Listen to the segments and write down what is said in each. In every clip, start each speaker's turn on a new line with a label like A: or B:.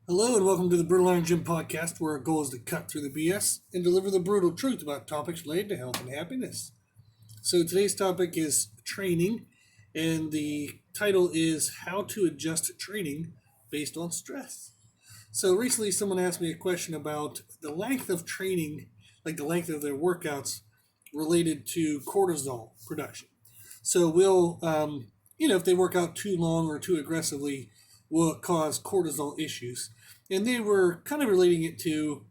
A: Hello and welcome to the Brutal Iron Gym podcast, where our goal is to cut through the BS and deliver the brutal truth about topics related to health and happiness. So today's topic is training, and the title is How to Adjust Training Based on Stress. So recently someone asked me a question about the length of training, like the length of their workouts related to cortisol production. So if they work out too long or too aggressively, will it cause cortisol issues? And they were kind of relating it to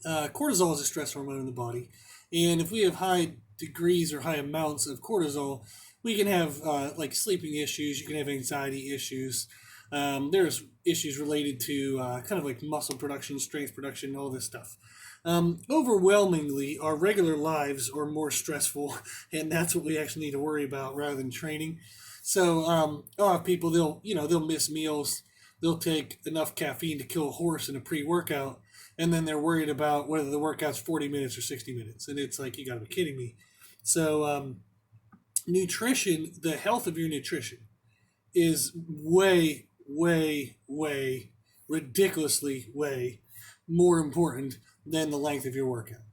A: cortisol is a stress hormone in the body. And if we have high degrees or high amounts of cortisol, we can have like sleeping issues, you can have anxiety issues. There's issues related to kind of like muscle production, strength production, all this stuff. Overwhelmingly, our regular lives are more stressful, and that's what we actually need to worry about rather than training. So, a lot of people they'll miss meals, they'll take enough caffeine to kill a horse in a pre-workout, and then they're worried about whether the workout's 40 minutes or 60 minutes, and it's like you got to be kidding me. So, nutrition, the health of your nutrition, is way, way, way, ridiculously way more important than the length of your workout.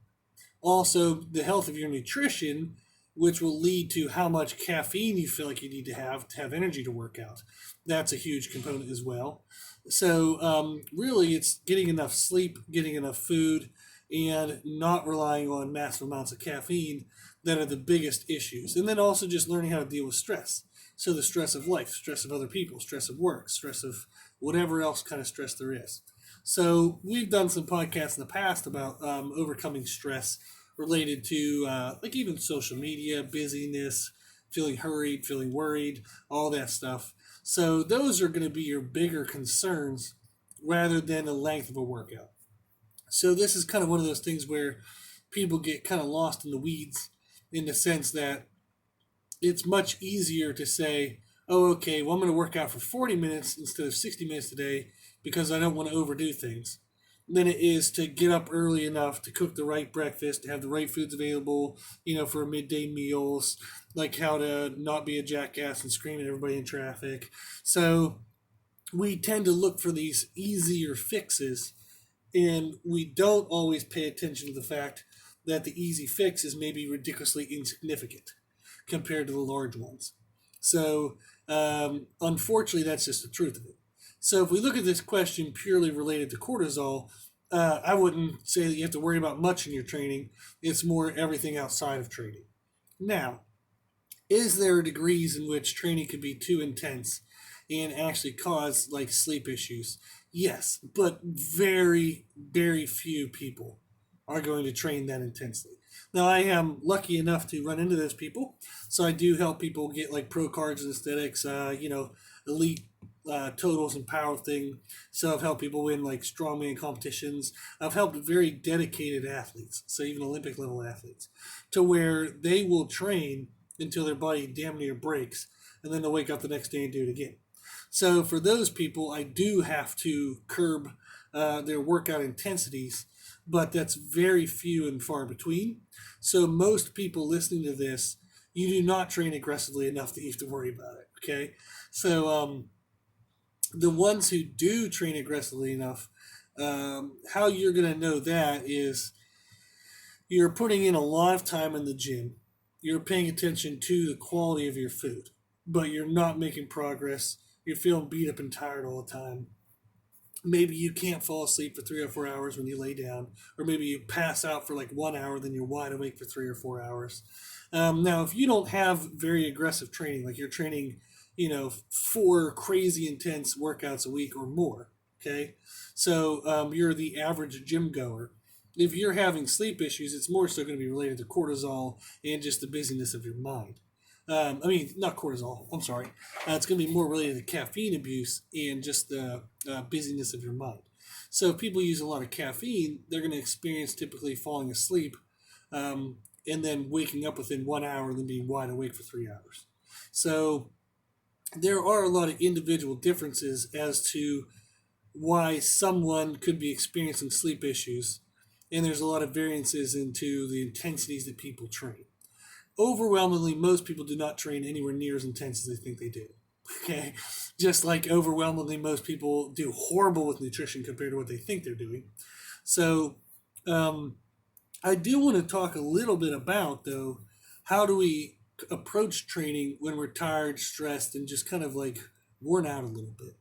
A: Also, the health of your nutrition, which will lead to how much caffeine you feel like you need to have energy to work out. That's a huge component as well. So, really, it's getting enough sleep, getting enough food, and not relying on massive amounts of caffeine that are the biggest issues. And then also just learning how to deal with stress. So the stress of life, stress of other people, stress of work, stress of whatever else kind of stress there is. So we've done some podcasts in the past about overcoming stress related to like even social media, busyness, feeling hurried, feeling worried, all that stuff. So those are going to be your bigger concerns rather than the length of a workout. So this is kind of one of those things where people get kind of lost in the weeds in the sense that it's much easier to say, oh, okay, well, I'm going to work out for 40 minutes instead of 60 minutes today because I don't want to overdo things, than it is to get up early enough to cook the right breakfast, to have the right foods available, for midday meals, like how to not be a jackass and scream at everybody in traffic. So we tend to look for these easier fixes, and we don't always pay attention to the fact that the easy fix is maybe ridiculously insignificant compared to the large ones. So, unfortunately, that's just the truth of it. So, if we look at this question purely related to cortisol, I wouldn't say that you have to worry about much in your training. It's more everything outside of training. Now, is there degrees in which training could be too intense and actually cause like sleep issues? Yes, but very, very few people are going to train that intensely. Now, I am lucky enough to run into those people, so I do help people get like pro cards and aesthetics, elite totals and powerlifting. So I've helped people win like strongman competitions. I've helped very dedicated athletes, so even Olympic level athletes, to where they will train until their body damn near breaks, and then they'll wake up the next day and do it again. So for those people, I do have to curb their workout intensities, but that's very few and far between. So most people listening to this, you do not train aggressively enough that you have to worry about it, okay? So the ones who do train aggressively enough, how you're going to know that is you're putting in a lot of time in the gym. You're paying attention to the quality of your food, but you're not making progress. You're feeling beat up and tired all the time. Maybe you can't fall asleep for 3 or 4 hours when you lay down, or maybe you pass out for like 1 hour, then you're wide awake for 3 or 4 hours. Now, if you don't have very aggressive training, like you're training, 4 crazy intense workouts a week or more, okay? So you're the average gym goer. If you're having sleep issues, it's more so going to be related to cortisol and just the busyness of your mind. Not cortisol. I'm sorry. It's going to be more related to caffeine abuse and just the busyness of your mind. So if people use a lot of caffeine, they're going to experience typically falling asleep and then waking up within 1 hour and then being wide awake for 3 hours. So there are a lot of individual differences as to why someone could be experiencing sleep issues, and there's a lot of variances into the intensities that people train. Overwhelmingly, most people do not train anywhere near as intense as they think they do. Okay, just like overwhelmingly most people do horrible with nutrition compared to what they think they're doing. So, um, I do want to talk a little bit about, though, how do we approach training when we're tired, stressed, and just kind of like worn out a little bit?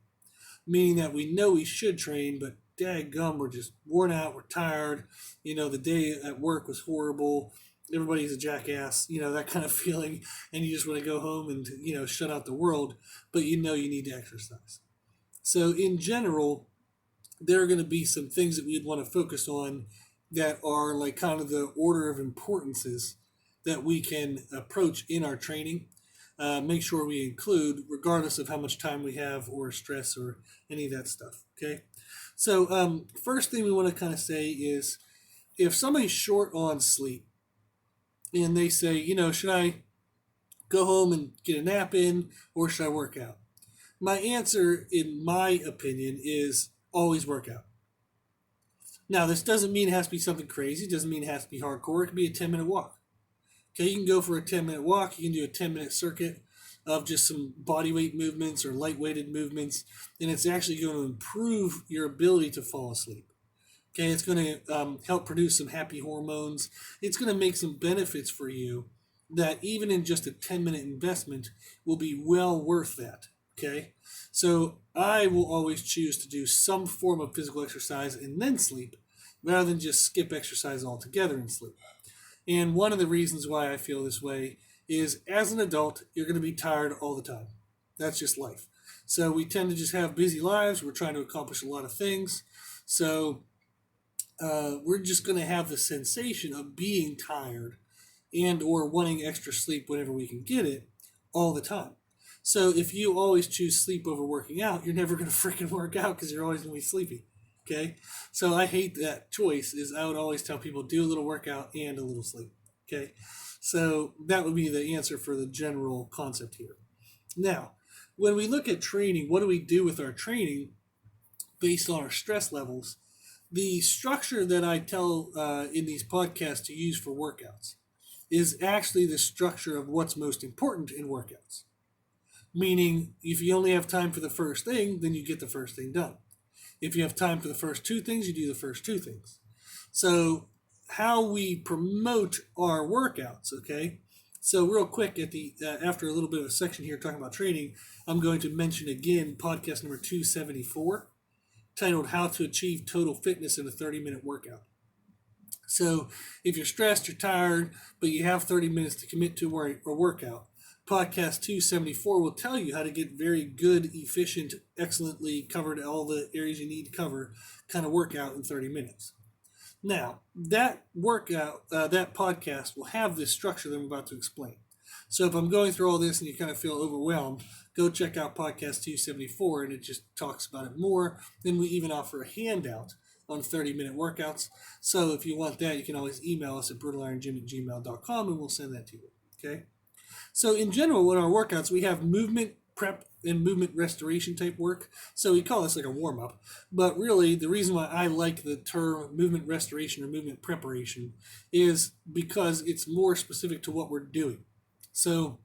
A: Meaning that we know we should train, but daggum, we're just worn out, we're tired. The day at work was horrible. Everybody's a jackass, that kind of feeling, and you just want to go home and, shut out the world, but you need to exercise. So, in general, there are going to be some things that we'd want to focus on that are like kind of the order of importances that we can approach in our training. Make sure we include, regardless of how much time we have or stress or any of that stuff. Okay. So, first thing we want to kind of say is if somebody's short on sleep and they say, should I go home and get a nap in or should I work out? My answer, in my opinion, is always work out. Now, this doesn't mean it has to be something crazy. It doesn't mean it has to be hardcore. It could be a 10-minute walk. Okay, you can go for a 10-minute walk. You can do a 10-minute circuit of just some body weight movements or light-weighted movements, and it's actually going to improve your ability to fall asleep. Okay, it's going to help produce some happy hormones. It's going to make some benefits for you that even in just a 10-minute investment will be well worth that. Okay, so I will always choose to do some form of physical exercise and then sleep rather than just skip exercise altogether and sleep. And one of the reasons why I feel this way is as an adult, you're going to be tired all the time. That's just life. So we tend to just have busy lives. We're trying to accomplish a lot of things. So we're just going to have the sensation of being tired and or wanting extra sleep whenever we can get it all the time. So if you always choose sleep over working out, you're never going to freaking work out because you're always going to be sleepy. Okay, so I hate that choice. Is I would always tell people do a little workout and a little sleep. Okay, so that would be the answer for the general concept here. Now, when we look at training, what do we do with our training based on our stress levels? The structure that I tell in these podcasts to use for workouts is actually the structure of what's most important in workouts. Meaning, if you only have time for the first thing, then you get the first thing done. If you have time for the first two things, you do the first two things. So, how we promote our workouts, okay? So, real quick, at the after a little bit of a section here talking about training, I'm going to mention again podcast number 274, titled "How to Achieve Total Fitness in a 30-Minute Workout." So, if you're stressed, you're tired, but you have 30 minutes to commit to a workout, podcast 274 will tell you how to get very good, efficient, excellently covered all the areas you need to cover kind of workout in 30 minutes. Now, that workout, that podcast will have this structure that I'm about to explain. So if I'm going through all this and you kind of feel overwhelmed, go check out podcast 274 and it just talks about it more. Then we even offer a handout on 30-minute workouts. So if you want that, you can always email us at brutalirongym@gmail.com and we'll send that to you. Okay? So in general, in our workouts, we have movement prep and movement restoration type work. So we call this like a warm-up. But really, the reason why I like the term movement restoration or movement preparation is because it's more specific to what we're doing. So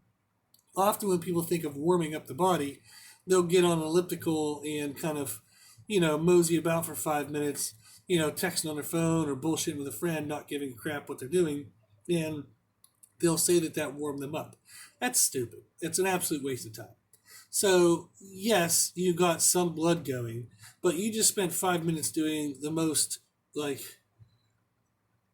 A: often when people think of warming up the body, they'll get on an elliptical and kind of, mosey about for 5 minutes, texting on their phone or bullshitting with a friend, not giving a crap what they're doing. And they'll say that warmed them up. That's stupid. It's an absolute waste of time. So, yes, you got some blood going, but you just spent 5 minutes doing the most,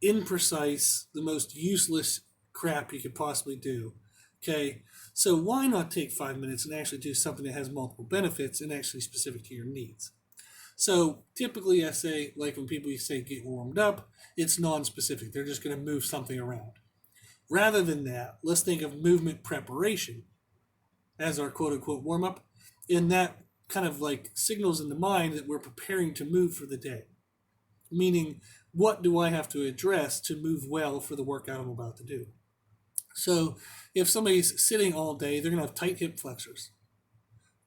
A: imprecise, the most useless crap you could possibly do. Okay? So, why not take 5 minutes and actually do something that has multiple benefits and actually specific to your needs? So, typically, I say, like when people say get warmed up, it's non-specific. They're just going to move something around. Rather than that, let's think of movement preparation as our quote-unquote warm-up, and that kind of signals in the mind that we're preparing to move for the day. Meaning, what do I have to address to move well for the workout I'm about to do? So, if somebody's sitting all day, they're going to have tight hip flexors,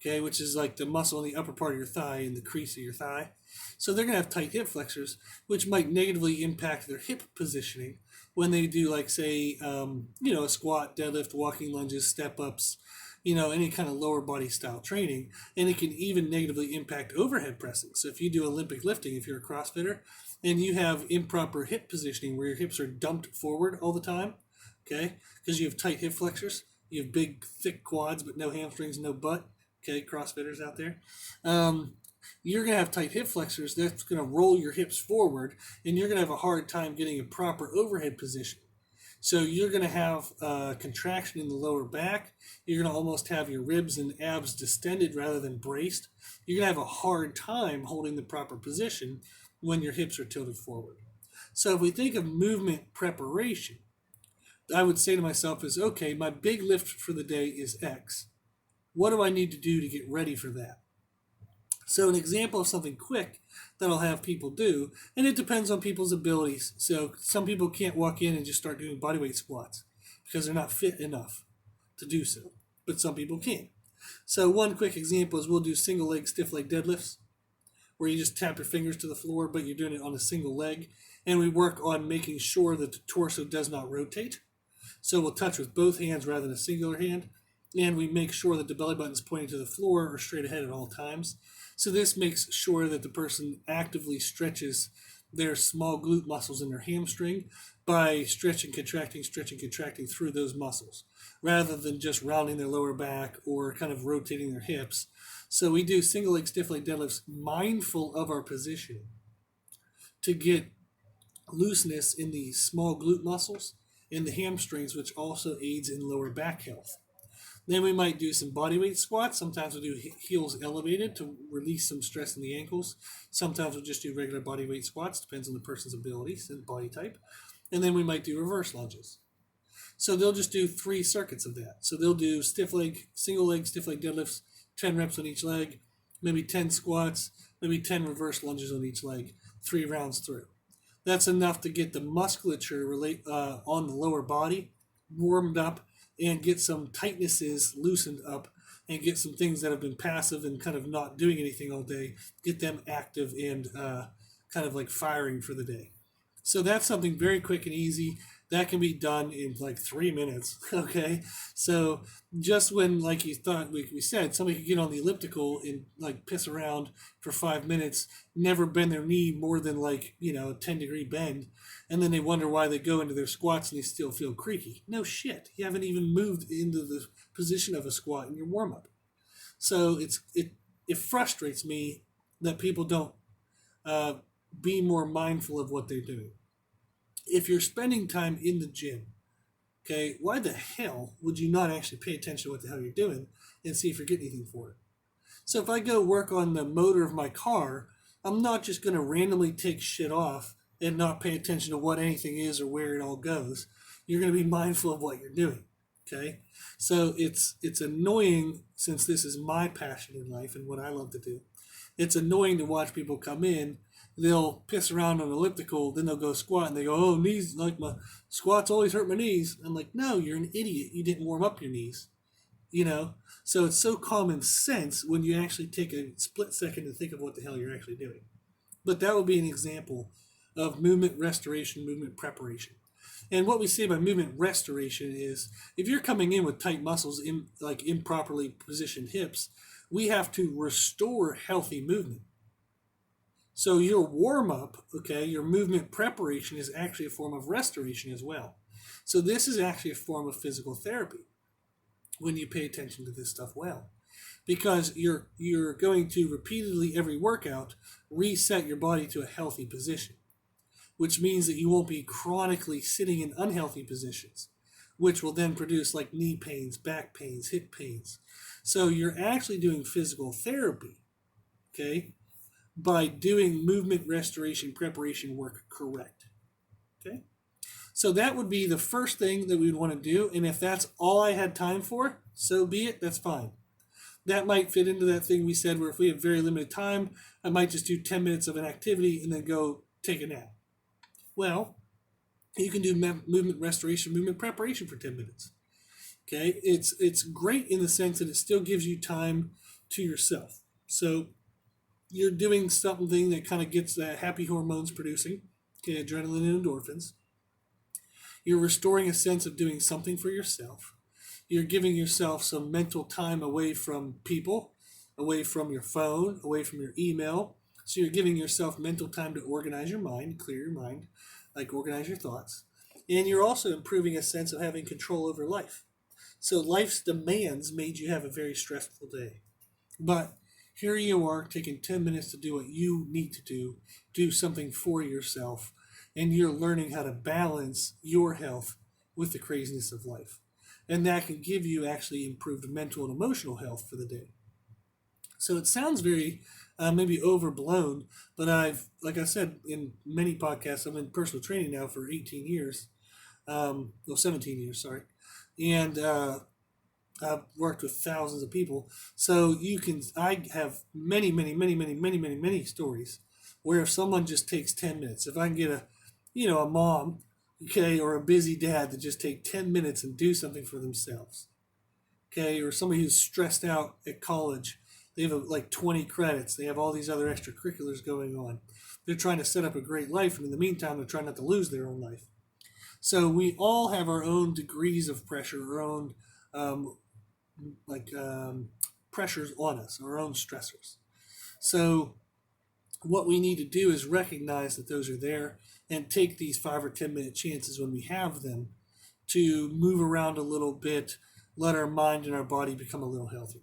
A: okay, which is like the muscle in the upper part of your thigh and the crease of your thigh. So they're going to have tight hip flexors, which might negatively impact their hip positioning when they do, a squat, deadlift, walking lunges, step ups, any kind of lower body style training, and it can even negatively impact overhead pressing. So if you do Olympic lifting, if you're a CrossFitter, and you have improper hip positioning where your hips are dumped forward all the time, okay, because you have tight hip flexors, you have big, thick quads, but no hamstrings, no butt, okay, CrossFitters out there. You're going to have tight hip flexors. That's going to roll your hips forward, and you're going to have a hard time getting a proper overhead position. So you're going to have contraction in the lower back. You're going to almost have your ribs and abs distended rather than braced. You're going to have a hard time holding the proper position when your hips are tilted forward. So if we think of movement preparation, I would say to myself is, okay, my big lift for the day is X. What do I need to do to get ready for that? So an example of something quick that I'll have people do, and it depends on people's abilities. So some people can't walk in and just start doing bodyweight squats because they're not fit enough to do so, but some people can. So one quick example is we'll do single leg stiff leg deadlifts, where you just tap your fingers to the floor, but you're doing it on a single leg. And we work on making sure that the torso does not rotate. So we'll touch with both hands rather than a singular hand. And we make sure that the belly button is pointing to the floor or straight ahead at all times. So this makes sure that the person actively stretches their small glute muscles in their hamstring by stretching, contracting through those muscles, rather than just rounding their lower back or kind of rotating their hips. So we do single leg stiff leg deadlifts mindful of our positioning to get looseness in the small glute muscles and the hamstrings, which also aids in lower back health. Then we might do some bodyweight squats. Sometimes we'll do heels elevated to release some stress in the ankles. Sometimes we'll just do regular bodyweight squats, depends on the person's abilities and body type. And then we might do reverse lunges. So they'll just do 3 circuits of that. So they'll do single leg stiff leg deadlifts, 10 reps on each leg, maybe 10 squats, maybe 10 reverse lunges on each leg, 3 rounds through. That's enough to get the musculature on the lower body warmed up and get some tightnesses loosened up and get some things that have been passive and kind of not doing anything all day, get them active and kind of like firing for the day. So that's something very quick and easy that can be done in like 3 minutes. Okay. So just when, like you thought, we said, somebody could get on the elliptical and like piss around for 5 minutes, never bend their knee more than like, a 10-degree bend. And then they wonder why they go into their squats and they still feel creaky. No shit. You haven't even moved into the position of a squat in your warm up. So it frustrates me that people don't be more mindful of what they're doing. If you're spending time in the gym, okay, why the hell would you not actually pay attention to what the hell you're doing and see if you're getting anything for it? So if I go work on the motor of my car, I'm not just going to randomly take shit off and not pay attention to what anything is or where it all goes. You're going to be mindful of what you're doing, okay? So it's annoying, since this is my passion in life and what I love to do. It's annoying to watch people come in. They'll piss around on an elliptical, then they'll go squat, and they go, oh, knees, like my squats always hurt my knees. I'm like, no, you're an idiot. You didn't warm up your knees, So it's so common sense when you actually take a split second to think of what the hell you're actually doing. But that would be an example of movement restoration, movement preparation. And what we say by movement restoration is, if you're coming in with tight muscles, like improperly positioned hips, we have to restore healthy movement. So your warm-up, okay, your movement preparation is actually a form of restoration as well. So this is actually a form of physical therapy when you pay attention to this stuff well. Because you're going to repeatedly, every workout, reset your body to a healthy position, which means that you won't be chronically sitting in unhealthy positions, which will then produce like knee pains, back pains, hip pains. So you're actually doing physical therapy, okay, by doing movement restoration preparation work correct. Okay? So that would be the first thing that we would want to do. And if that's all I had time for, so be it, that's fine. That might fit into that thing we said where if we have very limited time, I might just do 10 minutes of an activity and then go take a nap. Well, you can do movement restoration, movement preparation for 10 minutes. Okay? It's great in the sense that it still gives you time to yourself. So you're doing something that kind of gets the happy hormones producing, okay, adrenaline and endorphins. You're restoring a sense of doing something for yourself. You're giving yourself some mental time away from people, away from your phone, away from your email. So you're giving yourself mental time to organize your mind, clear your mind, like organize your thoughts. And you're also improving a sense of having control over life. So life's demands made you have a very stressful day. But here you are taking 10 minutes to do what you need to do something for yourself, and you're learning how to balance your health with the craziness of life. And that can give you actually improved mental and emotional health for the day. So it sounds very maybe overblown, but like I said in many podcasts, I'm in personal training now for 18 years, 17 years, sorry. And I've worked with thousands of people. So I have many stories where if someone just takes 10 minutes, if I can get a mom, okay, or a busy dad to just take 10 minutes and do something for themselves, okay, or somebody who's stressed out at college, they have like 20 credits, they have all these other extracurriculars going on. They're trying to set up a great life, and in the meantime, they're trying not to lose their own life. So we all have our own degrees of pressure, our own um, pressures on us, our own stressors. So what we need to do is recognize that those are there and take these 5 or 10 minute chances when we have them to move around a little bit, let our mind and our body become a little healthier.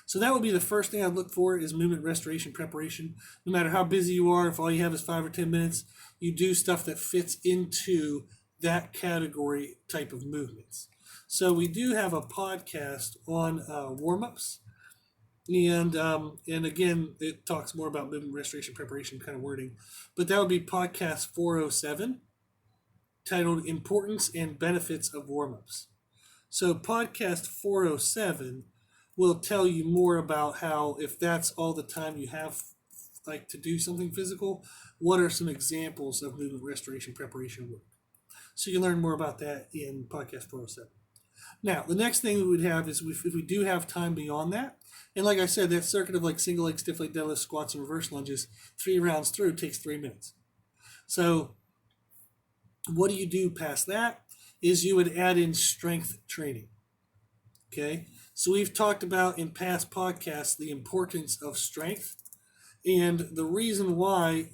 A: So that would be the first thing I'd look for is movement restoration preparation. No matter how busy you are, if all you have is 5 or 10 minutes, you do stuff that fits into that category type of movements. So we do have a podcast on warm-ups. And again, it talks more about movement restoration preparation kind of wording. But that would be podcast 407, titled Importance and Benefits of Warm-Ups. So podcast 407 will tell you more about how, if that's all the time you have like to do something physical, what are some examples of movement restoration preparation work. So you can learn more about that in podcast 407. Now, the next thing we would have is if we do have time beyond that, and like I said, that circuit of like single leg, stiff leg deadlifts, squats, and reverse lunges, 3 rounds through takes 3 minutes. So what do you do past that is you would add in strength training. Okay, so we've talked about in past podcasts the importance of strength, and the reason why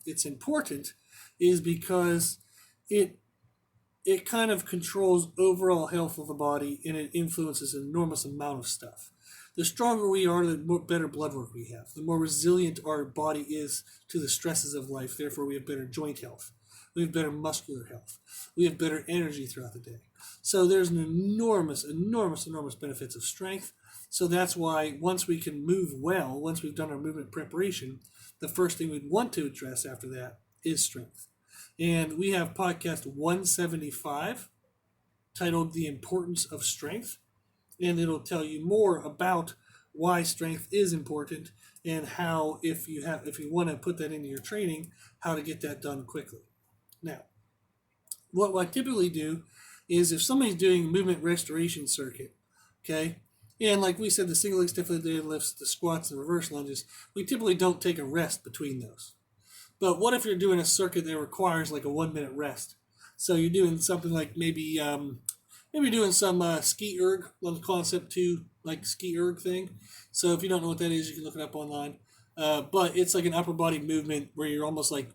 A: it's important is because it kind of controls overall health of the body, and it influences an enormous amount of stuff. The stronger we are, the better blood work we have, the more resilient our body is to the stresses of life. Therefore, we have better joint health, we have better muscular health, we have better energy throughout the day. So there's an enormous benefits of strength. So that's why once we can move well, once we've done our movement preparation, the first thing we'd want to address after that is strength. And we have podcast 175 titled The Importance of Strength. And it'll tell you more about why strength is important and how, if you want to put that into your training, how to get that done quickly. Now, what I typically do is if somebody's doing a movement restoration circuit, okay, and like we said, the single leg stiff leg deadlifts, the squats, and reverse lunges, we typically don't take a rest between those. But what if you're doing a circuit that requires like a 1 minute rest? So you're doing something like maybe doing some ski erg, one concept 2, like ski erg thing. So if you don't know what that is, you can look it up online. But it's like an upper body movement where you're almost like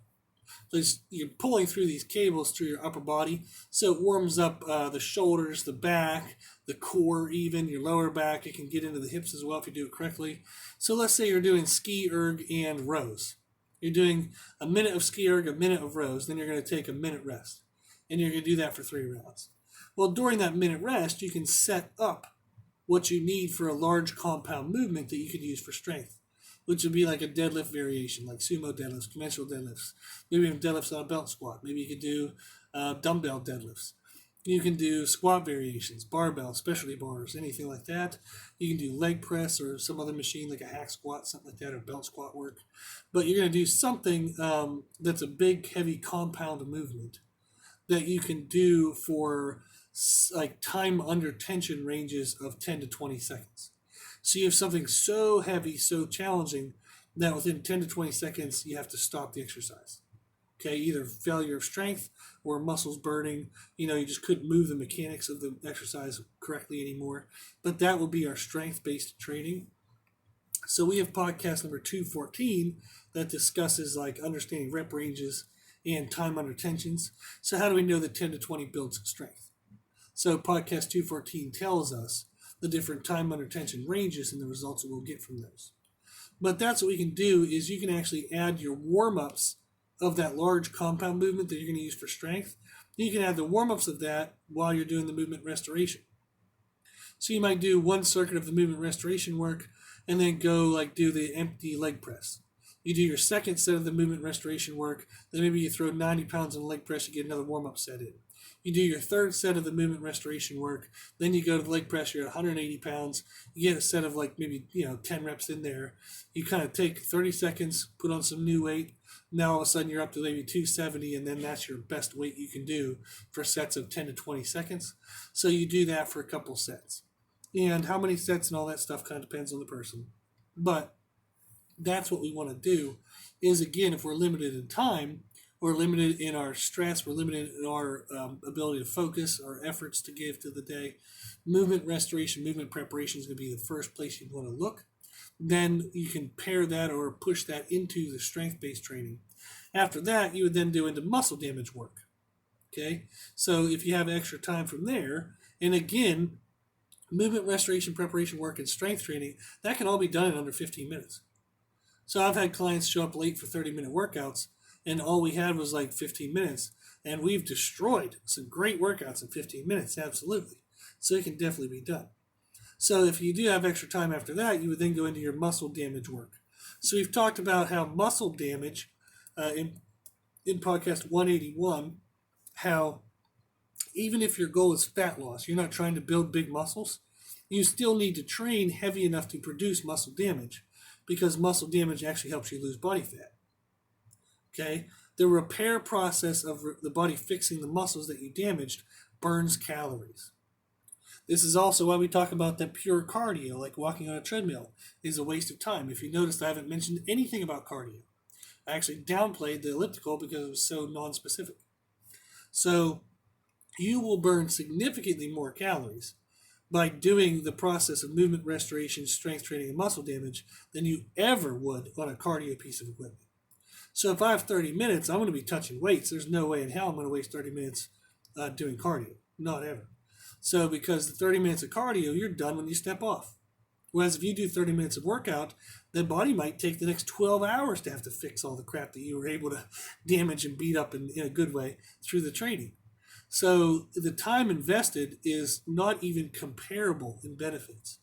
A: you're pulling through these cables through your upper body. So it warms up the shoulders, the back, the core, even your lower back. It can get into the hips as well if you do it correctly. So let's say you're doing ski erg and rows. You're doing a minute of ski erg, a minute of rows, then you're going to take a minute rest. And you're going to do that for 3 rounds. Well, during that minute rest, you can set up what you need for a large compound movement that you could use for strength, which would be like a deadlift variation, like sumo deadlifts, conventional deadlifts. Maybe even deadlifts on a belt squat. Maybe you could do dumbbell deadlifts. You can do squat variations, barbell, specialty bars, anything like that. You can do leg press or some other machine like a hack squat, something like that, or belt squat work. But you're going to do something that's a big, heavy compound movement that you can do for like time under tension ranges of 10 to 20 seconds. So you have something so heavy, so challenging that within 10 to 20 seconds, you have to stop the exercise. Okay, either failure of strength or muscles burning. You just couldn't move the mechanics of the exercise correctly anymore. But that will be our strength-based training. So we have podcast number 214 that discusses like understanding rep ranges and time under tensions. So how do we know that 10 to 20 builds strength? So podcast 214 tells us the different time under tension ranges and the results that we'll get from those. But that's what we can do is you can actually add your warm-ups of that large compound movement that you're going to use for strength. You can add the warm-ups of that while you're doing the movement restoration. So you might do one circuit of the movement restoration work and then go like do the empty leg press. You do your second set of the movement restoration work, then maybe you throw 90 pounds on the leg press, you get another warm-up set in. You do your third set of the movement restoration work, then you go to the leg press, you're at 180 pounds, you get a set of like maybe 10 reps in there. You kind of take 30 seconds, put on some new weight, now all of a sudden you're up to maybe 270, and then that's your best weight you can do for sets of 10 to 20 seconds. So you do that for a couple sets. And how many sets and all that stuff kind of depends on the person. But that's what we want to do is, again, if we're limited in time, we're limited in our stress, we're limited in our ability to focus, our efforts to give to the day, movement restoration, movement preparation is going to be the first place you'd want to look. Then you can pair that or push that into the strength-based training. After that, you would then do into muscle damage work. Okay, so if you have extra time from there, and again, movement restoration, preparation work, and strength training, that can all be done in under 15 minutes. So I've had clients show up late for 30-minute workouts, and all we had was like 15 minutes, and we've destroyed some great workouts in 15 minutes, absolutely. So it can definitely be done. So if you do have extra time after that, you would then go into your muscle damage work. So we've talked about how muscle damage in podcast 181, how even if your goal is fat loss, you're not trying to build big muscles, you still need to train heavy enough to produce muscle damage, because muscle damage actually helps you lose body fat. Okay? The repair process of the body fixing the muscles that you damaged burns calories. This is also why we talk about that pure cardio, like walking on a treadmill, is a waste of time. If you noticed, I haven't mentioned anything about cardio. I actually downplayed the elliptical because it was so non-specific. So you will burn significantly more calories by doing the process of movement restoration, strength training, and muscle damage than you ever would on a cardio piece of equipment. So if I have 30 minutes, I'm going to be touching weights. There's no way in hell I'm going to waste 30 minutes doing cardio. Not ever. So because the 30 minutes of cardio, you're done when you step off. Whereas if you do 30 minutes of workout, the body might take the next 12 hours to have to fix all the crap that you were able to damage and beat up in a good way through the training. So the time invested is not even comparable in benefits.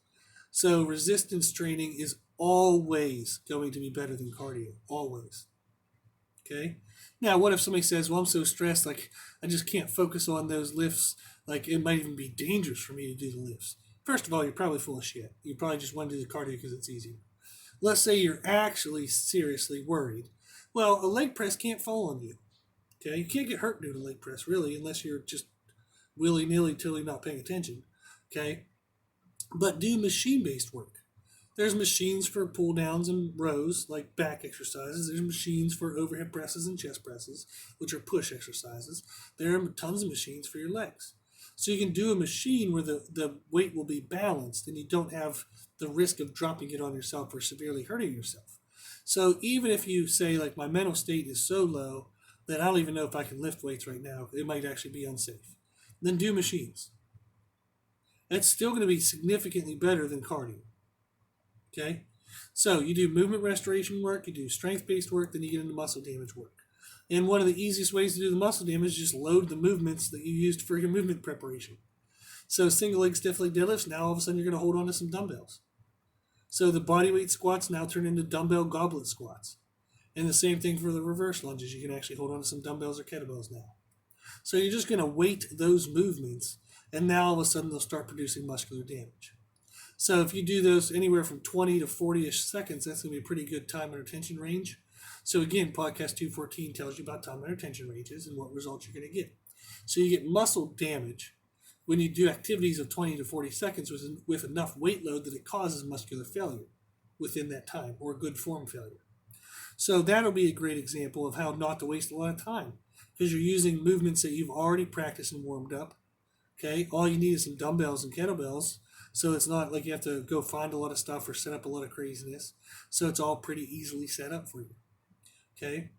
A: So resistance training is always going to be better than cardio, always. Okay? Now, what if somebody says, well, I'm so stressed, like I just can't focus on those lifts, like it might even be dangerous for me to do the lifts. First of all, you're probably full of shit. You probably just want to do the cardio because it's easier. Let's say you're actually seriously worried. Well, a leg press can't fall on you. Okay, you can't get hurt doing a leg press, really, unless you're just willy-nilly, totally not paying attention. Okay, but do machine-based work. There's machines for pull downs and rows, like back exercises. There's machines for overhead presses and chest presses, which are push exercises. There are tons of machines for your legs. So you can do a machine where the weight will be balanced and you don't have the risk of dropping it on yourself or severely hurting yourself. So even if you say, like, my mental state is so low that I don't even know if I can lift weights right now, it might actually be unsafe, then do machines. That's still going to be significantly better than cardio. Okay? So you do movement restoration work, you do strength-based work, then you get into muscle damage work. And one of the easiest ways to do the muscle damage is just load the movements that you used for your movement preparation. So single leg stiff leg deadlifts, now all of a sudden you're going to hold on to some dumbbells. So the bodyweight squats now turn into dumbbell goblet squats. And the same thing for the reverse lunges. You can actually hold on to some dumbbells or kettlebells now. So you're just going to weight those movements, and now all of a sudden they'll start producing muscular damage. So if you do those anywhere from 20 to 40-ish seconds, that's going to be a pretty good time under tension range. So again, podcast 214 tells you about time under tension ranges and what results you're going to get. So you get muscle damage when you do activities of 20 to 40 seconds with enough weight load that it causes muscular failure within that time, or good form failure. So that'll be a great example of how not to waste a lot of time, because you're using movements that you've already practiced and warmed up. Okay, all you need is some dumbbells and kettlebells. So it's not like you have to go find a lot of stuff or set up a lot of craziness. So it's all pretty easily set up for you. Okay,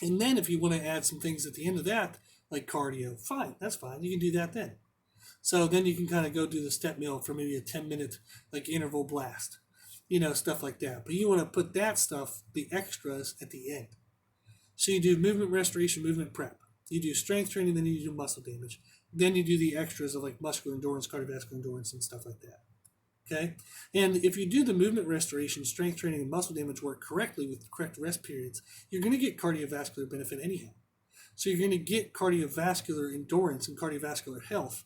A: and then if you want to add some things at the end of that, like cardio, fine, that's fine. You can do that then. So then you can kind of go do the step mill for maybe a 10-minute like interval blast, stuff like that. But you want to put that stuff, the extras, at the end. So you do movement restoration, movement prep. You do strength training, then you do muscle damage. Then you do the extras of like muscular endurance, cardiovascular endurance, and stuff like that. Okay? And if you do the movement restoration, strength training, and muscle damage work correctly with the correct rest periods, you're going to get cardiovascular benefit anyhow. So you're going to get cardiovascular endurance and cardiovascular health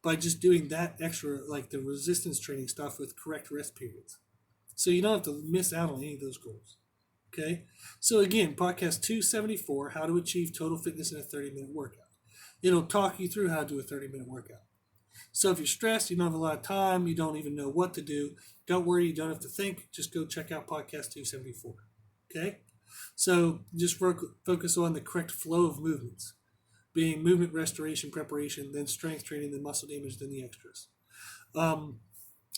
A: by just doing that extra, like the resistance training stuff with correct rest periods. So you don't have to miss out on any of those goals. Okay? So again, podcast 274, How to Achieve Total Fitness in a 30-minute workout. It'll talk you through how to do a 30-minute workout. So if you're stressed, you don't have a lot of time, you don't even know what to do, don't worry, you don't have to think. Just go check out podcast 274. Okay? So just focus on the correct flow of movements, being movement restoration, preparation, then strength training, then muscle damage, then the extras.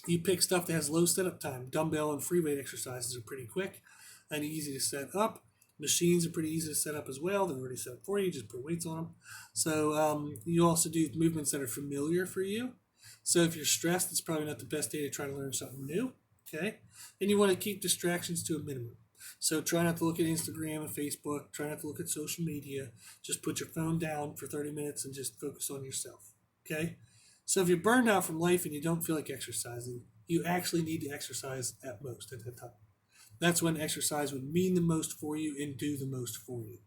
A: You pick stuff that has low setup time. Dumbbell and free weight exercises are pretty quick and easy to set up. Machines are pretty easy to set up as well. They're already set up for you. Just put weights on them. So you also do movements that are familiar for you. So if you're stressed, it's probably not the best day to try to learn something new. Okay? And you want to keep distractions to a minimum. So try not to look at Instagram and Facebook. Try not to look at social media. Just put your phone down for 30 minutes and just focus on yourself. Okay? So if you're burned out from life and you don't feel like exercising, you actually need to exercise at most at that time. That's when exercise would mean the most for you and do the most for you.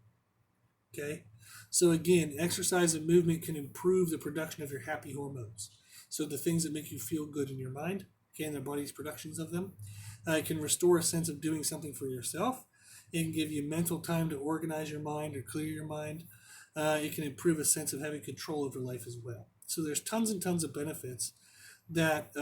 A: Okay? So again, exercise and movement can improve the production of your happy hormones. So the things that make you feel good in your mind, okay, and the body's productions of them. It can restore a sense of doing something for yourself. It can give you mental time to organize your mind or clear your mind. It can improve a sense of having control over life as well. So there's tons and tons of benefits that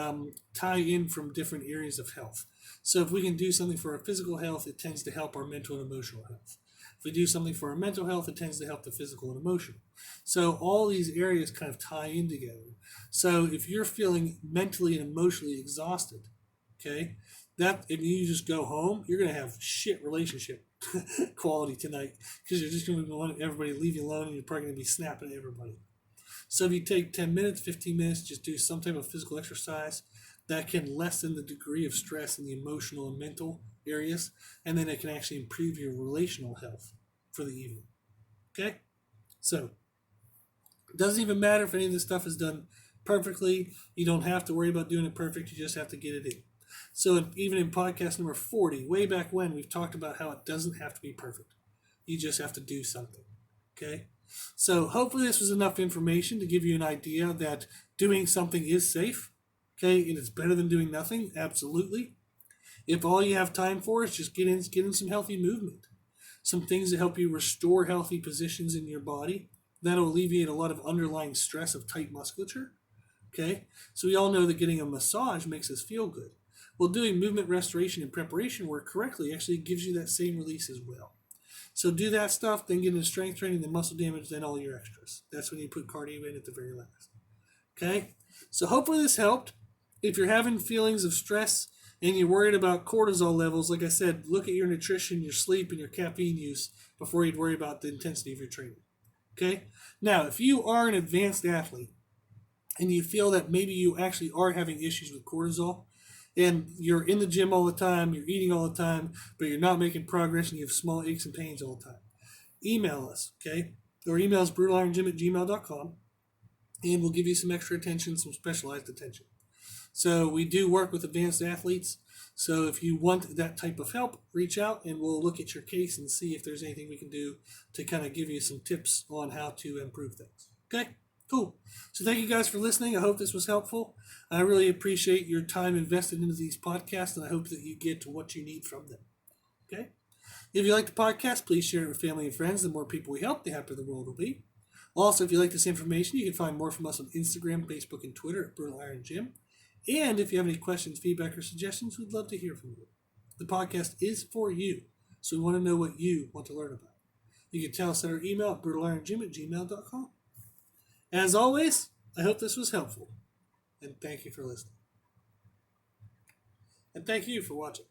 A: tie in from different areas of health. So if we can do something for our physical health, it tends to help our mental and emotional health. If we do something for our mental health, it tends to help the physical and emotional. So all these areas kind of tie in together. So if you're feeling mentally and emotionally exhausted, okay, that if you just go home, you're going to have shit relationship quality tonight because you're just going to want everybody to leave you alone and you're probably going to be snapping at everybody. So if you take 10 minutes, 15 minutes, just do some type of physical exercise, that can lessen the degree of stress in the emotional and mental areas, and then it can actually improve your relational health for the evening. Okay? So, it doesn't even matter if any of this stuff is done perfectly. You don't have to worry about doing it perfect. You just have to get it in. So even in podcast number 40, way back when, we've talked about how it doesn't have to be perfect. You just have to do something. Okay? So hopefully this was enough information to give you an idea that doing something is safe. Okay, and it's better than doing nothing, absolutely. If all you have time for is just get in some healthy movement, some things that help you restore healthy positions in your body, that'll alleviate a lot of underlying stress of tight musculature. Okay, so we all know that getting a massage makes us feel good. Well, doing movement restoration and preparation work correctly actually gives you that same release as well. So do that stuff, then get into strength training, then muscle damage, then all your extras. That's when you put cardio in at the very last. Okay, so hopefully this helped. If you're having feelings of stress and you're worried about cortisol levels, like I said, look at your nutrition, your sleep, and your caffeine use before you'd worry about the intensity of your training. Okay? Now, if you are an advanced athlete and you feel that maybe you actually are having issues with cortisol and you're in the gym all the time, you're eating all the time, but you're not making progress and you have small aches and pains all the time, email us, okay? Our email is brutalirongym@gmail.com, and we'll give you some extra attention, some specialized attention. So we do work with advanced athletes. So if you want that type of help, reach out and we'll look at your case and see if there's anything we can do to kind of give you some tips on how to improve things. Okay, cool. So thank you guys for listening. I hope this was helpful. I really appreciate your time invested into these podcasts, and I hope that you get what you need from them. Okay. If you like the podcast, please share it with family and friends. The more people we help, the happier the world will be. Also, if you like this information, you can find more from us on Instagram, Facebook, and Twitter at Brutal Iron Gym. And if you have any questions, feedback, or suggestions, we'd love to hear from you. The podcast is for you. So we want to know what you want to learn about. You can tell us at our email at brutalirongym@gmail.com. As always, I hope this was helpful. And thank you for listening. And thank you for watching.